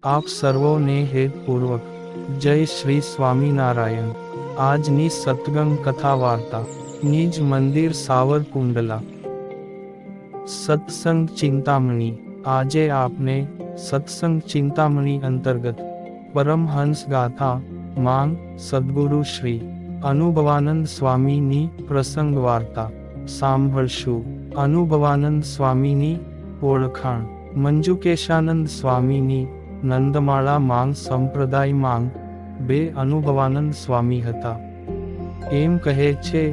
આપ સર્વોને હેતપૂર્વક જય શ્રી સ્વામિનારાયણ। આજની સત્સંગ કથા વાર્તા નિજ મંદિર સાવરકુંડલા। સત્સંગ ચિંતામણી। આજે આપને સત્સંગ ચિંતામણી અંતર્ગત પરમહંસ ગાથા માંગ સદ્ગુરુ શ્રી અનુભવાનંદ સ્વામીની પ્રસંગ વાર્તા સાંભળશું। અનુભવાનંદ સ્વામીની ઓળખાણ। મંજુકેશાનંદ સ્વામીની નંદમાળા માંગ સંપ્રદાય માંગ બે અનુભવાનંદ સ્વામી હતા એમ કહે છે।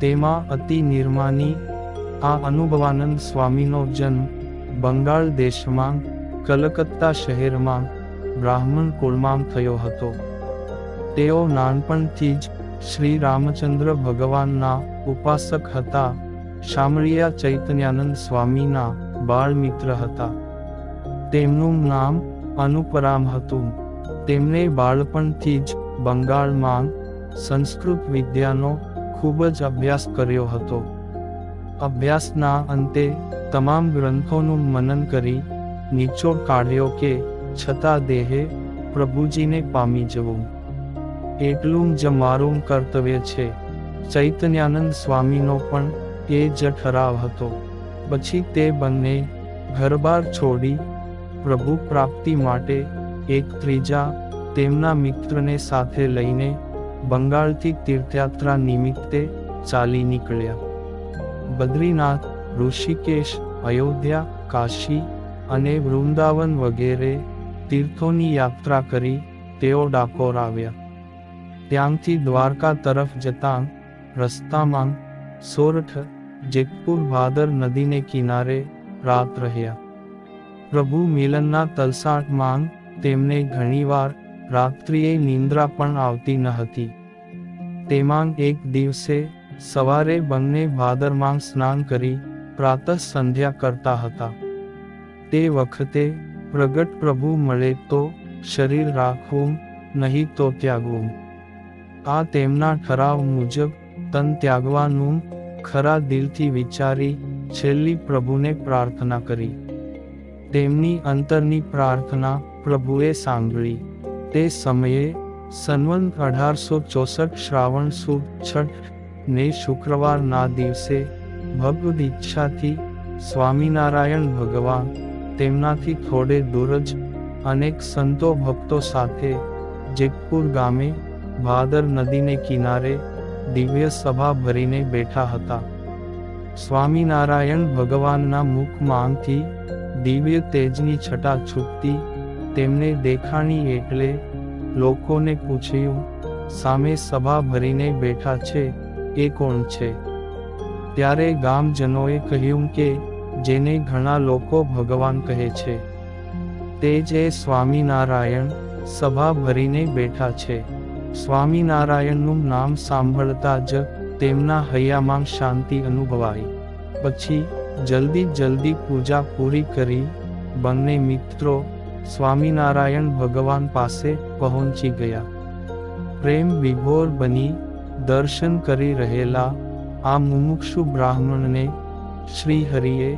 તેમાં અતિ નિર્માની આ અનુભવાનંદ સ્વામીનો જન્મ બંગાળ દેશમાં કલકત્તા શહેરમાં બ્રાહ્મણ કુળમાં થયો હતો। તેઓ નાનપણથી જ શ્રી રામચંદ્ર ભગવાનના ઉપાસક હતા। શામળિયા ચૈતન્યાનંદ સ્વામીના બાળ મિત્ર હતા। તેમનું નામ અનુપરામ હતું। તેમણે બાળપણથી જ બંગાળમાં સંસ્કૃત વિદ્યાનો ખૂબ જ અભ્યાસ કર્યો હતો। અભ્યાસના અંતે તમામ ગ્રંથોનું મનન કરી નિચોડ કાઢ્યો કે છતાં દેહે પ્રભુજીને પામી જવું એટલું જ મારું કર્તવ્ય છે। ચૈતન્યાનંદ સ્વામીનો પણ એ જ ઠરાવ હતો। પછી તે બંને ઘરબાર છોડી પ્રભુ પ્રાપ્તિ માટે એક ત્રીજા તેમના મિત્રને સાથે લઈને બંગાળથી તીર્થયાત્રા નિમિત્તે ચાલી નીકળ્યા। બદ્રીનાથ, ઋષિકેશ, અયોધ્યા, કાશી અને વૃંદાવન વગેરે તીર્થોની યાત્રા કરી તેઓ ડાકોર આવ્યા। ત્યાંથી દ્વારકા તરફ જતાં રસ્તામાં સોરઠ, જેતપુર, ભાદર નદીને કિનારે રાત રહ્યા। પ્રભુ મિલનના તલસાટમાં તેમને ઘણીવાર રાત્રિએ નિંદ્રા પણ આવતી ન હતી। તેમાં એક દિવસે સવારે બંને ભાદરમાં સ્નાન કરી પ્રાતઃ સંધ્યા કરતા હતા। તે વખતે પ્રગટ પ્રભુ મળે તો શરીર રાખવું, નહીં તો ત્યાગવું, આ તેમના ઠરાવ મુજબ તન ત્યાગવાનું ખરા દિલથી વિચારી છેલ્લી પ્રભુને પ્રાર્થના કરી। તેમની અંતરની પ્રાર્થના પ્રભુએ સાંભળી। તે સમયે સંવંત 1864 શ્રાવણ સુદ છઠ ને શુક્રવારના દિવસે ભગવદ ઈચ્છાથી સ્વામિનારાયણ ભગવાન તેમનાથી થોડે દૂર જ અનેક સંતો ભક્તો સાથે જેતપુર ગામે ભાદર નદીને કિનારે દિવ્ય સભા ભરીને બેઠા હતા। સ્વામિનારાયણ ભગવાનના મુખમાંથી દિવ્ય તેજની છટા છૂટતી તેમને દેખાણી એટલે લોકોને પૂછ્યું, સામે સભા ભરીને બેઠા છે એ કોણ છે? ત્યારે ગામજનોએ કહ્યું કે જેને ઘણા લોકો ભગવાન કહે છે તે જ એ સ્વામિનારાયણ સભા ભરીને બેઠા છે। સ્વામિનારાયણનું નામ સાંભળતા જ તેમના હૈયામાં શાંતિ અનુભવાઈ। પછી જલ્દી પૂજા પૂરી કરી બંને મિત્રો સ્વામિનારાયણ ભગવાન પાસે પહોંચી ગયા। પ્રેમ વિભોર બની દર્શન કરી રહેલા આ મુમુક્ષુ બ્રાહ્મણને શ્રી હરિએ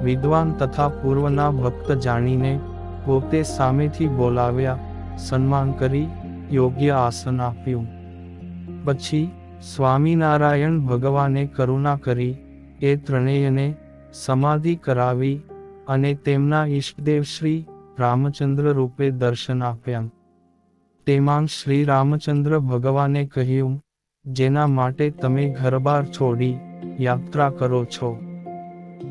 વિદ્વાન તથા પૂર્વના ભક્ત જાણીને પોતે સામેથી બોલાવ્યા, સન્માન કરી યોગ્ય આસન આપ્યું। પછી સ્વામિનારાયણ ભગવાને કરુણા કરી એ ત્રણેયને સમાધિ કરાવી અને તેમના ઈષ્ટદેવ શ્રી રામચંદ્ર રૂપે દર્શન આપ્યા। તેમાં શ્રી રામચંદ્ર ભગવાને કહ્યું, જેના માટે તમે ઘરબાર છોડી યાત્રા કરો છો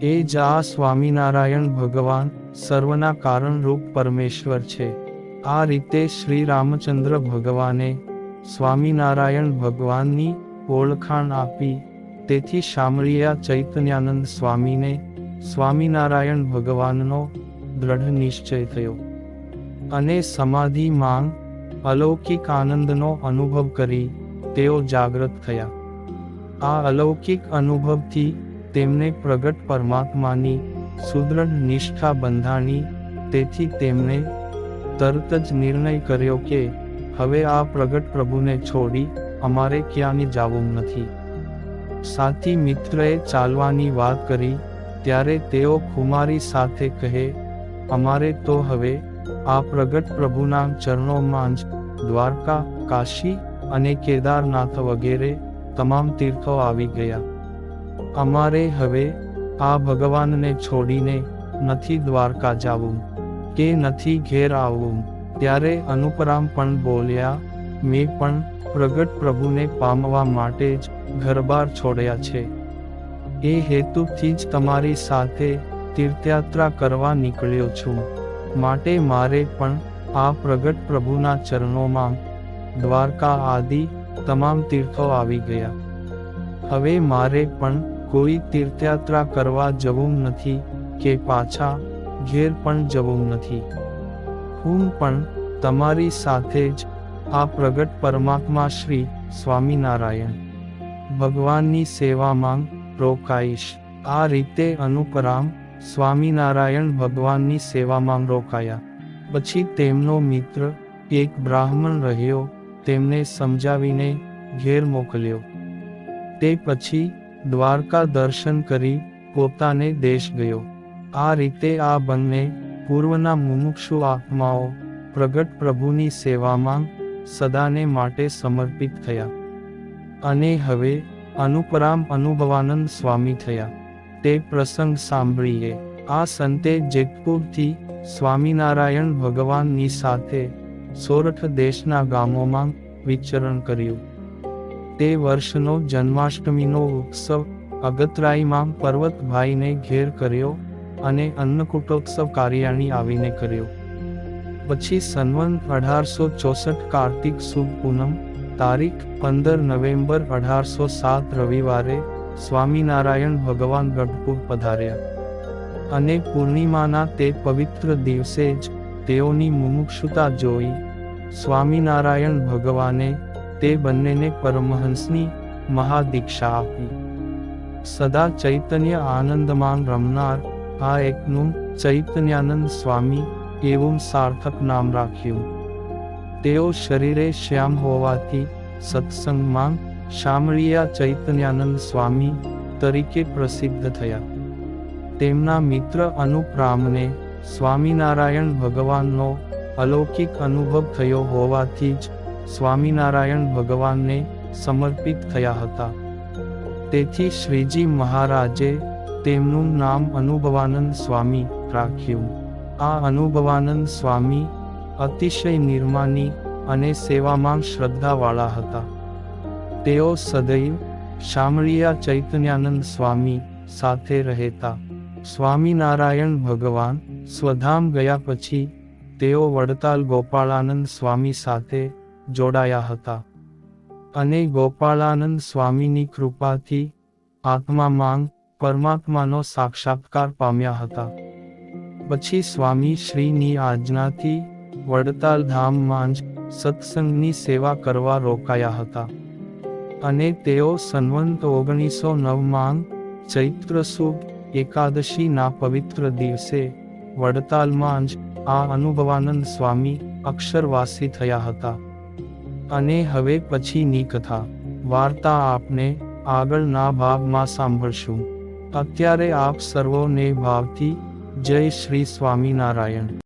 એ જ આ સ્વામિનારાયણ ભગવાન સર્વના કારણરૂપ પરમેશ્વર છે। આ રીતે શ્રી રામચંદ્ર ભગવાને સ્વામિનારાયણ ભગવાનની ઓળખાણ આપી। તેથી શામળિયા ચૈતન્યાનંદ સ્વામીને સ્વામિનારાયણ ભગવાનનો દ્રઢ નિશ્ચય થયો અને સમાધિમાં અલૌકિક આનંદનો અનુભવ કરી તેઓ જાગૃત થયા। આ અલૌકિક અનુભવથી તેમને પ્રગટ પરમાત્માની સુદૃઢ નિષ્ઠા બંધાણી। તેથી તેમણે તરત જ નિર્ણય કર્યો કે હવે આ પ્રગટ પ્રભુને છોડી અમારે ક્યાંય જાવું નથી। સાથી મિત્રએ ચાલવાની વાત કરી ત્યારે તેઓ ખુમારી સાથે કહે, અમારે તો હવે આ પ્રગટ પ્રભુના ચરણોમાં જ દ્વારકા, કાશી અને કેદારનાથ વગેરે તમામ તીર્થો આવી ગયા. અમારે હવે આ ભગવાનને છોડીને નથી દ્વારકા જાવું કે નથી ઘેર આવવું. ત્યારે અનુપરામ પણ બોલ્યા, મેં પણ પ્રગટ પ્રભુને પામવા માટે જ ઘરબાર છોડ્યા છે. એ હેતુથી જ તમારી સાથે તીર્થયાત્રા કરવા નીકળ્યો છું. માટે મારે પણ આ પ્રગટ પ્રભુના ચરણોમાં દ્વારકા આદિ તમામ તીર્થો આવી ગયા. હવે મારે પણ કોઈ તીર્થયાત્રા કરવા જવું નથી કે પાછા ઘેર પણ જવું નથી. હું પણ તમારી સાથે જ આ પ્રગટ પરમાત્મા શ્રી સ્વામિનારાયણ ભગવાનની સેવામાં રોકાઈશ. આ રીતે અનુપરામ સ્વામિનારાયણ ભગવાનની સેવામાં રોકાયા. પછી તેમનો મિત્ર એક બ્રાહ્મણ રહ્યો, તેમને સમજાવીને ઘેર મોકલ્યો. તે પછી દ્વારકા દર્શન કરી પોતાને દેશ ગયો. આ રીતે આ બંને પૂર્વના મુમુક્ષુ આત્માઓ પ્રગટ પ્રભુની સેવામાં સદાને માટે સમર્પિત થયા. અને હવે અનુપરામ અનુભવાનંદ સ્વામી થયા. તે પ્રસંગ સાંભળીએ. આ સંતે જેતપુરથી સ્વામિનારાયણ ભગવાનની સાથે સોરઠ દેશના ગામોમાં વિચરણ કર્યું. તે વર્ષનો જન્માષ્ટમીનો ઉત્સવ અગતરાઈમાં પર્વતભાઈને ઘેર કર્યો અને અન્નકૂટોત્સવ કારિયાણી આવીને કર્યો. પછી સંવંત 1864 કાર્તિક સુદ પૂનમ તારીખ 15 નવેમ્બર 1807 રવિવારે સ્વામિનારાયણ ભગવાન ગઢપુર પધાર્યા. અને પૂર્ણિમાના તે પવિત્ર દિવસે જ તેઓની મુમુક્ષુતા જોઈ સ્વામિનારાયણ ભગવાને તે બંનેને પરમહંસની મહાદીક્ષા આપી. સદા ચૈતન્ય આનંદમાં રમનાર આ એકનું ચૈતન્યાનંદ સ્વામી એવું સાર્થક નામ રાખ્યું. તેઓ શરીરે શ્યામ હોવાથી સત્સંગમાં શામળિયા ચૈતન્યાનંદ સ્વામી તરીકે પ્રસિદ્ધ થયા. તેમના મિત્ર અનુપરામને સ્વામિનારાયણ ભગવાનનો અલૌકિક અનુભવ થયો હોવાથી જ સ્વામિનારાયણ ભગવાનને સમર્પિત થયા હતા. તેથી શ્રીજી મહારાજે તેમનું નામ અનુભવાનંદ સ્વામી રાખ્યું. આ અનુભવાનંદ સ્વામી અતિશય નિર્માની અને સેવામાં શ્રદ્ધાવાળા હતા. તેઓ સદૈવ શામળિયા ચૈતન્યાનંદ સ્વામી સાથે રહેતા. સ્વામિનારાયણ ભગવાન સ્વધામ ગયા પછી તેઓ વડતાલ ગોપાળાનંદ સ્વામી સાથે જોડાયા હતા. અને ગોપાળાનંદ સ્વામીની કૃપાથી આત્મામાં પરમાત્માનો સાક્ષાત્કાર પામ્યા હતા. પછી સ્વામી શ્રીની આજ્ઞાથી વડતાલ ધામમાં જ સત્સંગની સેવા કરવા રોકાયા હતા. અને તેઓ સંવંત 1909 ચૈત્ર સુદ એકાદશીના પવિત્ર દિવસે વડતાલમાં જ આ અનુભવાનંદ સ્વામી અક્ષરવાસી થયા હતા. અને હવે પછીની કથા વાર્તા આપને આગળના ભાગમાં સાંભળશું. અત્યારે આપ સર્વોને ભાવથી જય શ્રી સ્વામિનારાયણ.